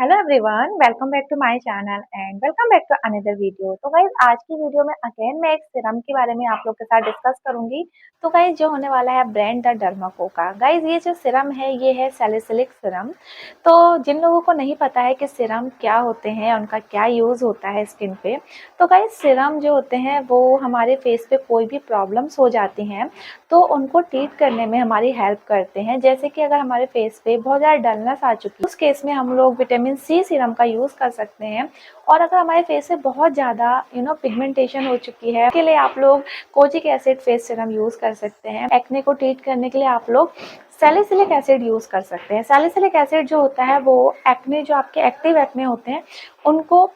Hello everyone, welcome back to my channel and welcome back to another video. तो guys आज की video में again मैं एक सीरम के बारे में आप लोग के साथ डिस्कस करूंगी। तो गाइज जो होने वाला है ब्रांड द डर्माको का। गाइज ये जो सीरम है ये है सैलिसिलिक सीरम। तो जिन लोगों को नहीं पता है कि सीरम क्या होते हैं, उनका क्या यूज़ होता है स्किन पे, तो गाइज सीरम जो होते हैं वो हमारे फेस पे कोई भी प्रॉब्लम्स हो जाती हैं तो उनको ट्रीट करने में हमारी हेल्प करते हैं। जैसे कि अगर हमारे फेस पे बहुत ज़्यादा डलनेस आ चुकी है उस केस में हम लोग विटामिन सी सीरम का यूज़ कर सकते हैं। और अगर हमारे फेस पे बहुत ज़्यादा पिगमेंटेशन हो चुकी है के लिए आप लोग kojic acid face serum use कर सकते हैं। एक्ने को ट्रीट करने के लिए आप लोग सैलिसिलिक एसिड यूज़ कर सकते हैं। सैलिसिलिक एसिड जो होता है वो एक्ने, जो आपके एक्टिव एक्ने होते हैं उनको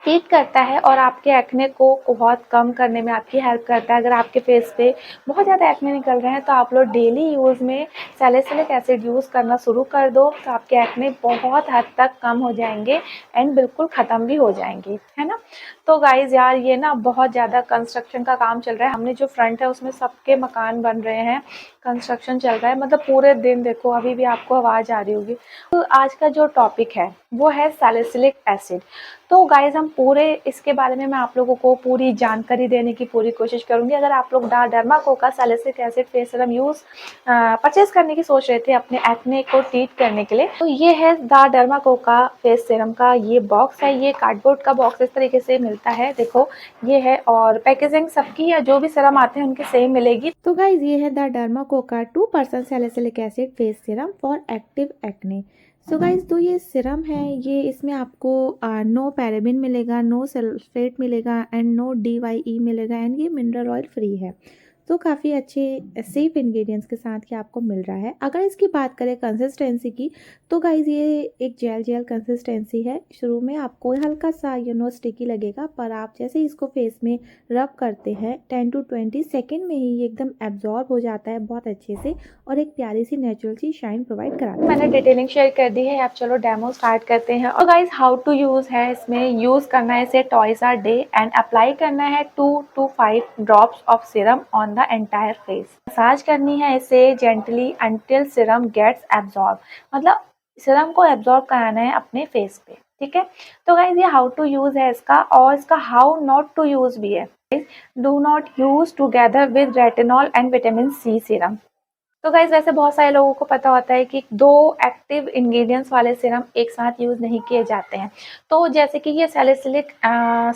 ट्रीट करता है और आपके एक्ने को बहुत कम करने में आपकी हेल्प करता है। अगर आपके फेस पे बहुत ज़्यादा एक्ने निकल रहे हैं तो आप लोग डेली यूज़ में सैलिसिलिक एसिड यूज़ करना शुरू कर दो तो आपके एक्ने बहुत हद तक कम हो जाएंगे एंड बिल्कुल ख़त्म भी हो जाएंगे, है ना। तो गाइज़ यार ये ना बहुत ज़्यादा कंस्ट्रक्शन का काम चल रहा है। हमने जो फ्रंट है उसमें सबके मकान बन रहे हैं, कंस्ट्रक्शन चल रहा है, मतलब पूरे दिन देखो अभी भी आपको आवाज़ आ रही होगी। तो आज का जो टॉपिक है वो है सैलिसिलिक एसिड। तो गाइज हम पूरे इसके बारे में मैं आप लोगों को पूरी जानकारी देने की पूरी कोशिश करूंगी। अगर आप लोग डर्माको का salicylic acid face serum use purchase करने की सोच रहे थे अपने एक्ने को ट्रीट करने के लिए, तो ये है डर्माको का फेस सीरम का ये बॉक्स है। ये कार्डबोर्ड का बॉक्स इस तरीके से मिलता है, देखो ये है। और पैकेजिंग सबकी या जो भी सीरम आते हैं उनकी सेम मिलेगी। तो गाइज ये है द डर्माको का 2% salicylic acid face serum for active acne. So guys तो ये सिरम है, ये इसमें आपको नो पैराबिन मिलेगा, नो सल्फेट मिलेगा एंड नो DYE मिलेगा एंड ये मिनरल ऑयल फ्री है। तो काफ़ी अच्छे सेफ इंग्रेडिएंट्स के साथ ये आपको मिल रहा है। अगर इसकी बात करें कंसिस्टेंसी की, तो गाइज ये एक जेल जेल कंसिस्टेंसी है। शुरू में आपको हल्का सा स्टिकी लगेगा, पर आप जैसे इसको फेस में रब करते हैं 10 to 20 सेकेंड में ही ये एकदम एब्जॉर्ब हो जाता है बहुत अच्छे से और एक प्यारी सी नेचुरल सी शाइन प्रोवाइड कराता है। मैंने डिटेलिंग शेयर कर दी है, अब चलो डेमो स्टार्ट करते हैं। और गाइज हाउ टू यूज़ है, इसमें यूज़ करना है इसे twice a day and apply करना है 2 to 5 drops of serum on the entire face. Massage करनी है इसे gently until serum gets absorb, मतलब सीरम को एब्जॉर्ब कराना है अपने फेस पे, ठीक है। तो गाइज ये हाउ टू यूज़ है इसका, और इसका हाउ नॉट टू यूज़ भी है। Do not use together with retinol and vitamin C serum. तो गाइज वैसे बहुत सारे लोगों को पता होता है कि दो एक्टिव इंग्रेडिएंट्स वाले सीरम एक साथ यूज़ नहीं किए जाते हैं। तो जैसे कि ये सैलिसिलिक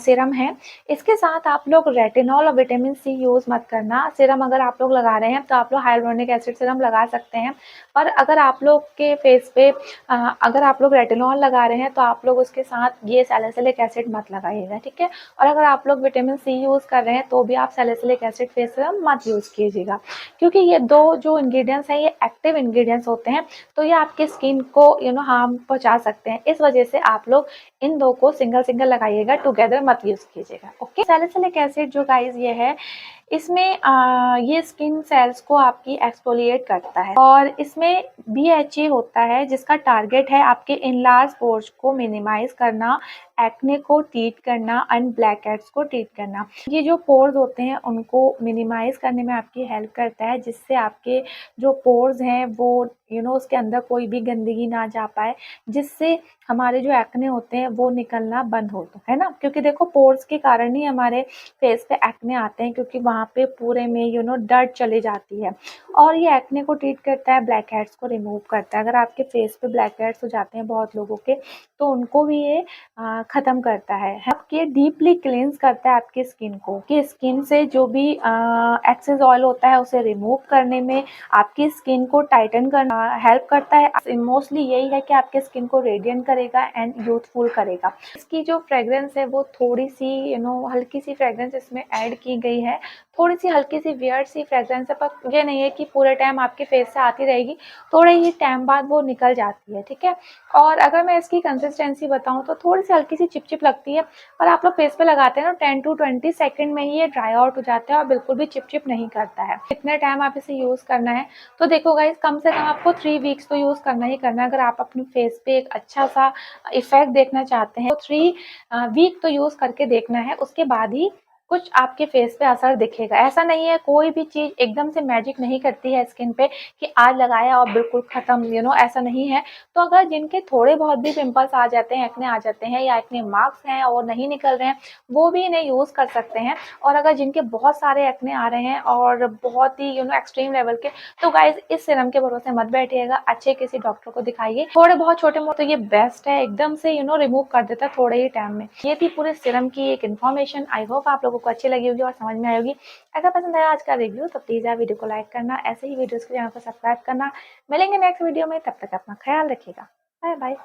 सीरम है, इसके साथ आप लोग रेटिनॉल और विटामिन सी यूज़ मत करना। सीरम अगर आप लोग लगा रहे हैं तो आप लोग हाइलुरोनिक एसिड सीरम लगा सकते हैं। और अगर आप लोग के फेस पे अगर आप लोग रेटिनॉल लगा रहे हैं तो आप लोग उसके साथ ये सैलिसिलिक एसिड मत लगाइएगा, ठीक है। और अगर आप लोग विटामिन सी यूज़ कर रहे हैं तो भी आप सैलिसिलिक एसिड फेस सीरम मत यूज़ कीजिएगा, क्योंकि ये दो जो इंग्रेडिएंट्स हैं ये एक्टिव इंग्रेडिएंट्स होते हैं, तो ये आपके स्किन को हार्म पहुंचा सकते हैं। इस वजह से आप लोग इन दो को सिंगल सिंगल लगाइएगा, टुगेदर मत यूज कीजिएगा, ओके। सैलिसिलिक एसिड जो गाइस ये है, इसमें ये स्किन सेल्स को आपकी एक्सफोलिएट करता है और इसमें BHA होता है जिसका टारगेट है आपके इनलार्ज पोर्स को मिनिमाइज करना, एक्ने को ट्रीट करना एंड ब्लैक हेड्स को ट्रीट करना। ये जो पोर्स होते हैं उनको मिनिमाइज करने में आपकी हेल्प करता है, जिससे आपके जो पोर्स हैं वो उसके अंदर कोई भी गंदगी ना जा पाए, जिससे हमारे जो एक्ने होते हैं वो निकलना बंद हो, तो है ना। क्योंकि देखो पोर्स के कारण ही हमारे फेस पे एक्ने आते हैं, क्योंकि वहाँ पे पूरे में डर्ट चली जाती है और ये एक्ने को ट्रीट करता है, ब्लैक हेड्स को रिमूव करता है। अगर आपके फेस पे ब्लैक हेड्स हो जाते हैं बहुत लोगों के, तो उनको भी ये ख़त्म करता है। ये डीपली क्लींस करता है आपकी स्किन को, कि स्किन से जो भी एक्सेस ऑयल होता है उसे रिमूव करने में, आपकी स्किन को टाइटन करना हेल्प करता है। मोस्टली यही है कि आपके स्किन को रेडिएंट करेगा एंड यूथफुल करेगा। इसकी जो फ्रेग्रेंस है वो थोड़ी सी हल्की सी फ्रेग्रेंस इसमें ऐड की गई है, थोड़ी सी हल्की सी वियर्ड सी फ्रेग्रेंस है, पर ये नहीं है कि पूरे टाइम आपके फेस से आती रहेगी, थोड़े ही टाइम बाद वो निकल जाती है, ठीक है। और अगर मैं इसकी कंसिस्टेंसी बताऊं तो थोड़ी सी हल्की सी चिपचिप लगती है, और आप लोग फेस पे लगाते हैं ना 10 to 20 सेकंड में ही ये ड्राई आउट हो जाता है और बिल्कुल भी चिपचिप नहीं करता है। कितने टाइम आप इसे यूज़ करना है, तो देखो गाइस कम से कम आपको 3 वीक्स तो यूज़ करना ही करना है। अगर आप अपने फेस पे एक अच्छा सा इफेक्ट देखना चाहते हैं तो 3 वीक तो यूज़ करके देखना है, उसके बाद ही कुछ आपके फेस पे असर दिखेगा। ऐसा नहीं है, कोई भी चीज़ एकदम से मैजिक नहीं करती है स्किन पे कि आज लगाया और बिल्कुल ख़त्म, ऐसा नहीं है। तो अगर जिनके थोड़े बहुत भी पिंपल्स आ जाते हैं, एक्ने आ जाते हैं या एक्ने मार्क्स हैं और नहीं निकल रहे हैं, वो भी इन्हें यूज़ कर सकते हैं। और अगर जिनके बहुत सारे एक्ने आ रहे हैं और बहुत ही एक्सट्रीम लेवल के, तो गाइज़ इस सीरम के भरोसे मत बैठिएगा, अच्छे किसी डॉक्टर को दिखाइए। थोड़े बहुत छोटे-मोटे, तो ये बेस्ट है, एकदम से रिमूव कर देता है थोड़े ही टाइम में। ये थी पूरे सीरम की एक इन्फॉर्मेशन। आई होप आप लोगों को अच्छी लगी होगी और समझ में आई होगी। ऐसा पसंद आया आज का रिव्यू तो प्लीज़ यार वीडियो को लाइक करना, ऐसे ही वीडियोज़ के लिए चैनल को सब्सक्राइब करना। मिलेंगे नेक्स्ट वीडियो में, तब तक अपना ख्याल रखिएगा। Bye bye.